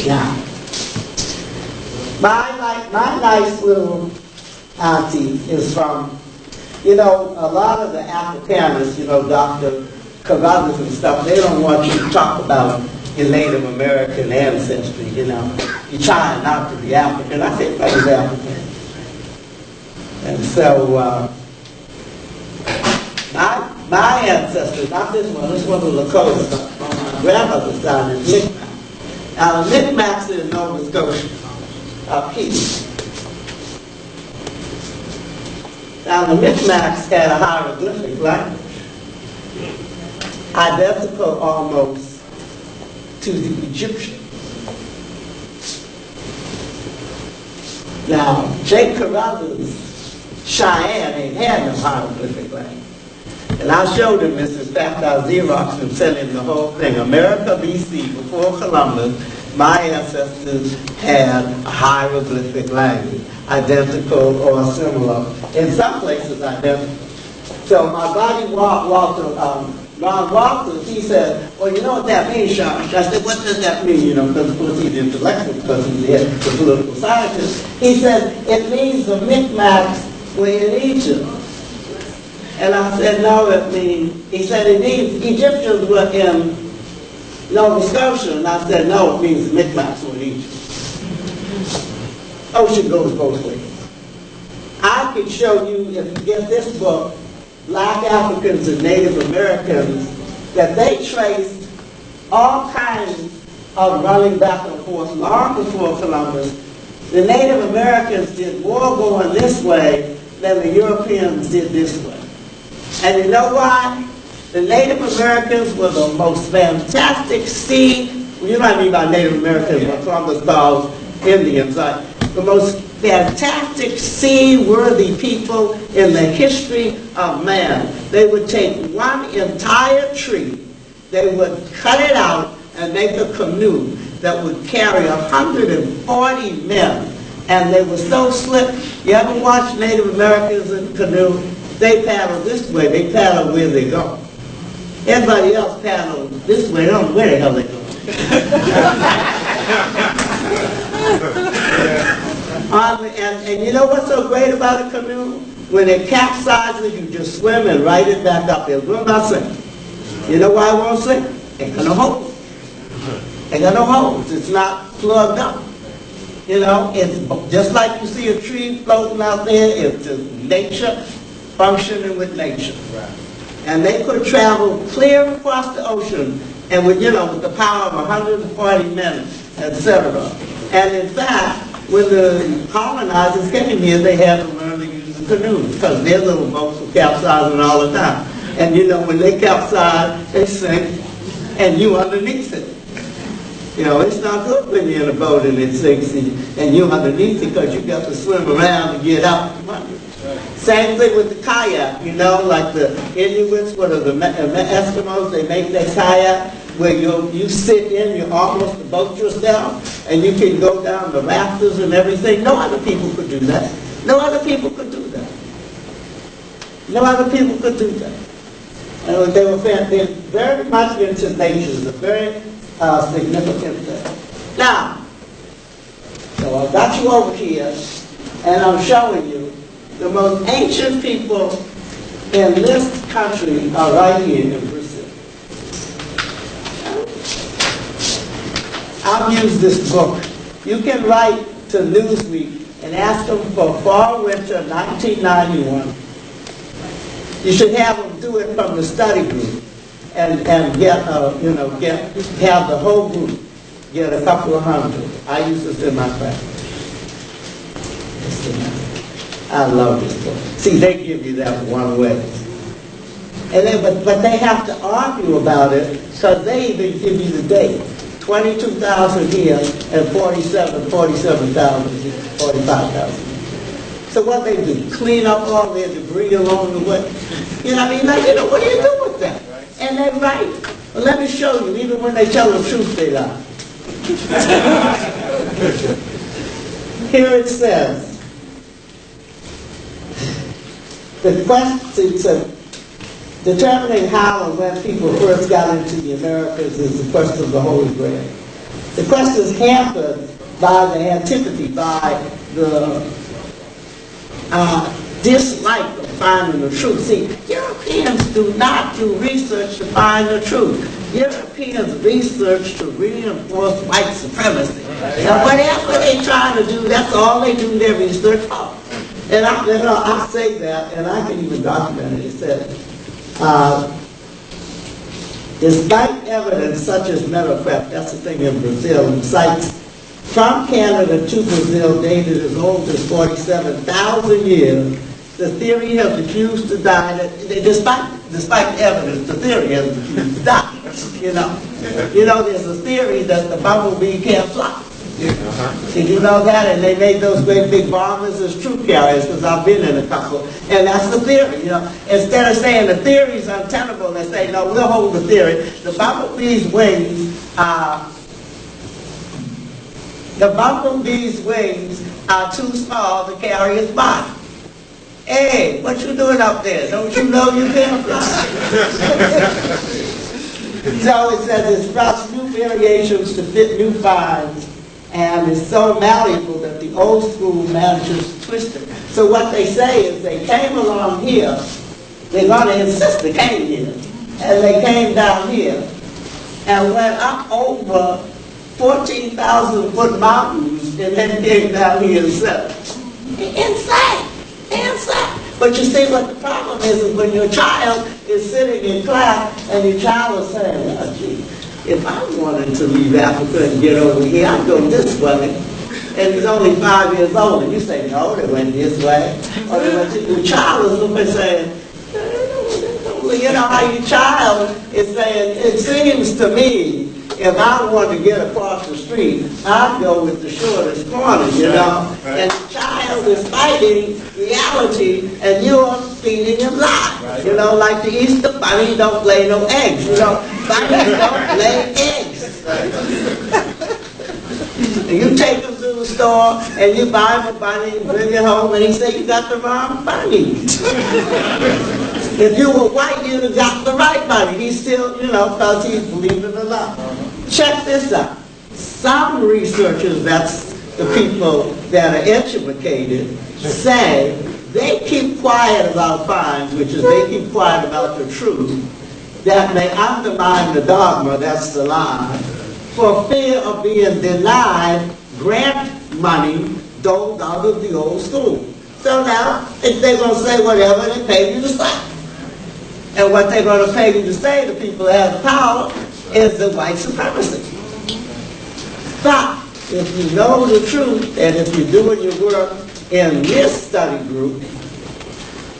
Now, my nice little auntie is from, you know, a lot of the Afrikaners, you know, Dr. Carruthers and stuff, they don't want you to talk about your Native American ancestry, you know. You're trying not to be African. I think I was African. And so, my ancestors, not this one was Lakota, on my grandmother's side is Micmac. Now, the Micmacs in Nova Scotia are people. Now, the Micmacs had a hieroglyphic language, identical almost to the Egyptian. Now, Jake Carruthers' Cheyenne ain't had no hieroglyphic language. And I showed him this. In fact, I Xeroxed and sent him the whole thing. America, BC, before Columbus, my ancestors had a hieroglyphic language, identical or similar. In some places, identical. So my buddy Ron Walters, he said, well, you know what that means, Charshee? I said, what does that mean? You know, because of course he's intellectual, because he's the political scientist. He said, it means the Micmacs were in Egypt. And I said, no, it means, he said, it means Egyptians were in Nova Scotia. And I said, no, it means the Micmacs were in Egypt. Ocean goes both ways. I could show you, if you get this book, Black Africans and Native Americans, that they traced all kinds of running back and forth long before Columbus. The Native Americans did more going this way than the Europeans did this way. And you know why? The Native Americans were the most fantastic you know what I mean by Native Americans, what Columbus calls Indians, like the most fantastic seaworthy people in the history of man. They would take one entire tree, they would cut it out and make a canoe that would carry 140 men. And they were so slick. You ever watch Native Americans in canoe? They paddle this way, they paddle where they go. Everybody else paddles this way, they don't know where the hell they go. And you know what's so great about a canoe? When it capsizes, you just swim and ride it back up. It will not sink. You know why it won't sink? Ain't got no holes. Ain't got no holes. It's not plugged up. You know, it's just like you see a tree floating out there. It's just nature functioning with nature. Right. And they could travel clear across the ocean, and with, you know, with the power of 140 men, etc. And in fact, when the colonizers came here, they had to learn to use the canoes, because their little boats were capsizing all the time. And you know, when they capsize, they sink, and you underneath it. You know, it's not good when you're in a boat and it sinks and you're underneath it, because you got to swim around to get out from under. Same thing with the kayak, you know, like the Inuits, what are the Eskimos, they make their kayak where you sit in, you're almost the boat yourself, and you can go down the rafters and everything. No other people could do that. No other people could do that. No other people could do that. And they're very much into nature, a very significant thing. Now, so I've got you over here, and I'm showing you the most ancient people in this country are right here in Brazil. I've used this book. You can write to Newsweek and ask them for fall winter 1991. You should have them do it from the study group and get have the whole group get a couple of hundred. I use this in my practice. I love this book. See, they give you that one way. And then, but they have to argue about it, because they even give you the date. 22,000 here and 47,000, 45,000. So what they do? Clean up all their debris along the way. You know what I mean? Like, you know, what do you do with that? And they're right. Well, let me show you. Even when they tell the truth, they lie. Here it says, the question to determining how and when people first got into the Americas is the question of the Holy Grail. The quest is hampered by the antipathy, by the dislike of finding the truth. See, Europeans do not do research to find the truth. Europeans research to reinforce white supremacy. And whatever they're trying to do, that's all they do their research for. And I say that, and I can even document it. It said, despite evidence such as Metafrep, that's the thing in Brazil, and sites from Canada to Brazil dated as old as 47,000 years, the theory has refused to die. Despite evidence, the theory has refused to die. There's a theory that the bumblebee can't fly. Did you know that? And they made those great big bombers as troop carriers, because I've been in a couple. And that's the theory, Instead of saying the theory is untenable, they say, no, we'll hold the theory. The bumblebee's wings are too small to carry its body. Hey, what you doing up there? Don't you know you can't fly? So it says it sprouts new variations to fit new finds, and it's so malleable that the old school manages to twist it. So what they say is they came along here, they're going to insist they came here, and they came down here, and went up over 14,000-foot mountains, and then came down here and settled. Insane! But you see what the problem is when your child is sitting in class and your child is saying, oh, gee, if I wanted to leave Africa and get over here, I'd go this way. And he's only 5 years old, and you say, no, they went this way. Or they went to your child is looking and saying, how your child is saying, it seems to me, if I wanted to get across the street, I'd go with the shortest corner, Right. And the child is fighting reality, and you're feeding him lies. Right. Like the Easter bunny don't lay no eggs. Bunnies don't lay eggs. And you take him to the store, and you buy him a bunny, and bring it home, and he say, you got the wrong bunny. If you were white, you'd have got the right bunny. He still, because he's believing a lie. Check this out. Some researchers, that's the people that are educated, say they keep quiet about finds, which is they keep quiet about the truth, that may undermine the dogma, that's the lie, for fear of being denied grant money doled out of the old school. So now, if they're going to say whatever, they pay you to say. And what they're going to pay you to say, the people that have power, is the white supremacy. But if you know the truth, and if you're doing your work in this study group,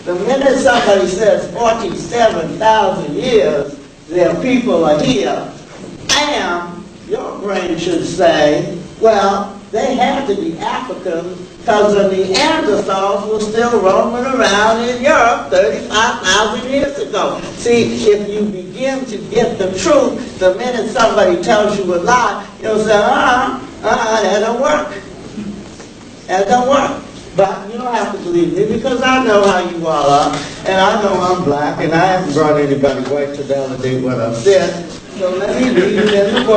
the minute somebody says 47,000 years, their people are here, bam, your brain should say, well, they had to be African because the Neanderthals were still roaming around in Europe 35,000 years ago. See, if you begin to get the truth, the minute somebody tells you a lie, you'll say, that don't work. That don't work. But you don't have to believe me because I know how you all are, and I know I'm black, and I haven't brought anybody white to validate what I've said. So let me read you in the book.